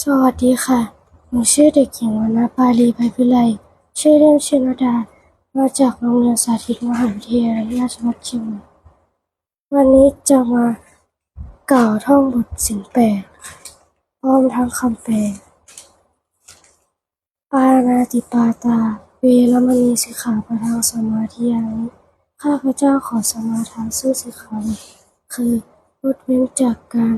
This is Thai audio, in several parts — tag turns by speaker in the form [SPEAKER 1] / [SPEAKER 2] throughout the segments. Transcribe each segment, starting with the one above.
[SPEAKER 1] สวัสดีค่ะ หนูชื่อเด็กหญิงวรรณปาลีไพพิไล ชื่อเล่นชื่อนดา มาจากโรงเรียนสาธิตมหาวิทยาลัยราชภัฏเชียงใหม่วันนี้จะมากล่าวท่องบทศีลแปดพร้อมทั้งคำแปล ปาณาติปาตา เวรมณีสิกขาปะทังสมาธิยามิ ข้าพเจ้าขอสมาทานซึ่งสิกขาบทคืองดเว้นจากกา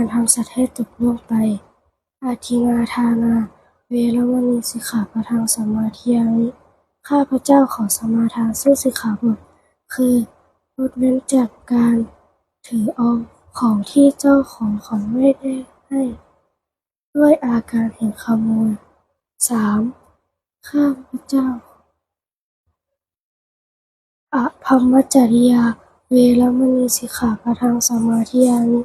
[SPEAKER 1] รทำสัตว์ให้ตกล่วงไป อาทินนาทานา เวรมณีสิกขาปะทังสมาธิยามิ ข้าพเจ้าขอสมาทานซึ่งสิกขาบทคืองดเว้นจากการถือเอาของที่เจ้าของไม่ได้ให้ด้วยอาการแห่งขโมย 3. ข้าพเจ้าอภมมจริยา เวรมณีสิกขาปะทังสมาธิยามิ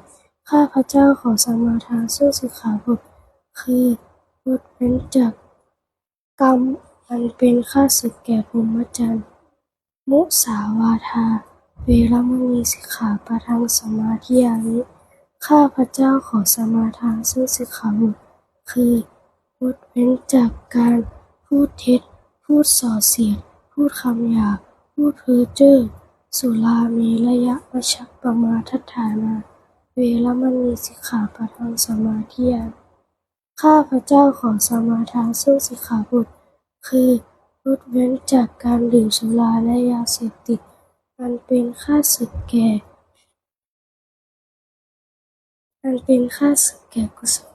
[SPEAKER 1] ข้าพเจ้าขอสมาทานซึ่งสิกขาบทคืองดเว้นจากกรรมอันเป็นข้าศึกแก่พรหมจรรย์ มุสาวาทา เวรมณีสิกขาปะทังสมาธิยามิ ข้าพเจ้าขอสมาทานซึ่งสิกขาบทคืองดเว้นจากการพูดเท็จ พูดส่อเสียด พูดคำหยาบ พูดเพ้อเจ้อ สุราเมรยมัชฌัปปมาทัฏฐานา เวรมณีสิกขาปะทังสมาธิยามิ ข้าพเจ้าขอสมาทานซึ่งสิกขาบทคืองดเว้นจากการดื่มสุราและยาเสพติดอันเป็นข้าศึกแก่กุศล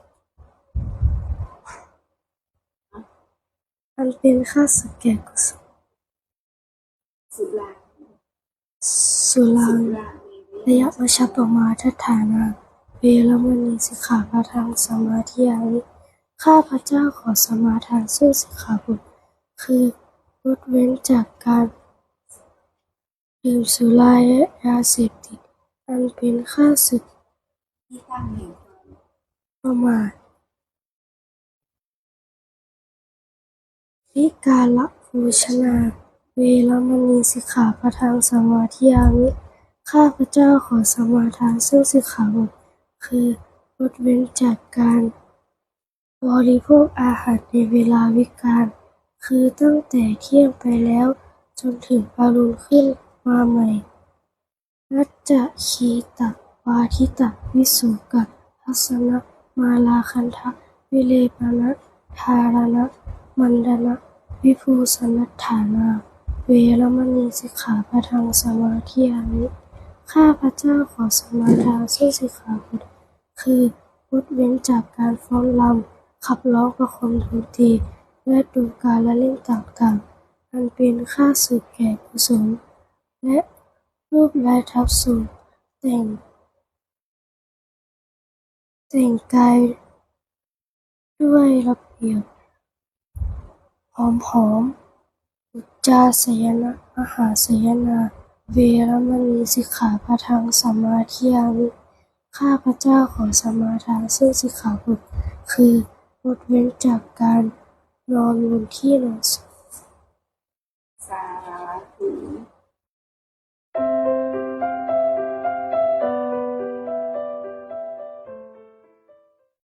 [SPEAKER 1] สุราระยะมัชฌัปปมาทัฏฐานา เวรมณีสิกขาปะทังสมาธิยามิ ข้าพเจ้าขอสมาทานซึ่งสิกขาบทคืองดเว้นจากการดื่มสุราและยาเสพติดอันเป็นข้าศึกประมาท วิกาลโภชนา เวรมณีสิกขาปะทังสมาธิยามิ ข้าพเจ้าขอสมาทานซึ่งสิกขาบทคืองดเว้นจากการบริโภคอาหารในเวลาวิกาลคือตั้งแต่เที่ยงไปแล้วจนถึงอรุณขึ้นมาใหม่นัจจคีตวาทิตวิสุกทัสสนมาลาคันทะวิเลปนทารณมันดนะวิภูสนัฏฐานา เวรมณีสิกขาปะทังสมาธิยามิ ข้าพเจ้าขอสมาทานซึ่งสิกขาบทคืองดเว้นจากการฟ้อนรำขับร้องประโคมดนตรีและดูการละเล่นต่างๆอันเป็นข้าศึกแก่กุศลและรูปลายทับสูงแต่งกายด้วยระเบียบหอมอุจจาสยนะมหาสยนา เวรมณีสิกขาปะทังสมาธิยามิ ข้าพเจ้าขอสมาทานซึ่งสิกขาบทคืองดเว้นจากการนอนบนที่นอนส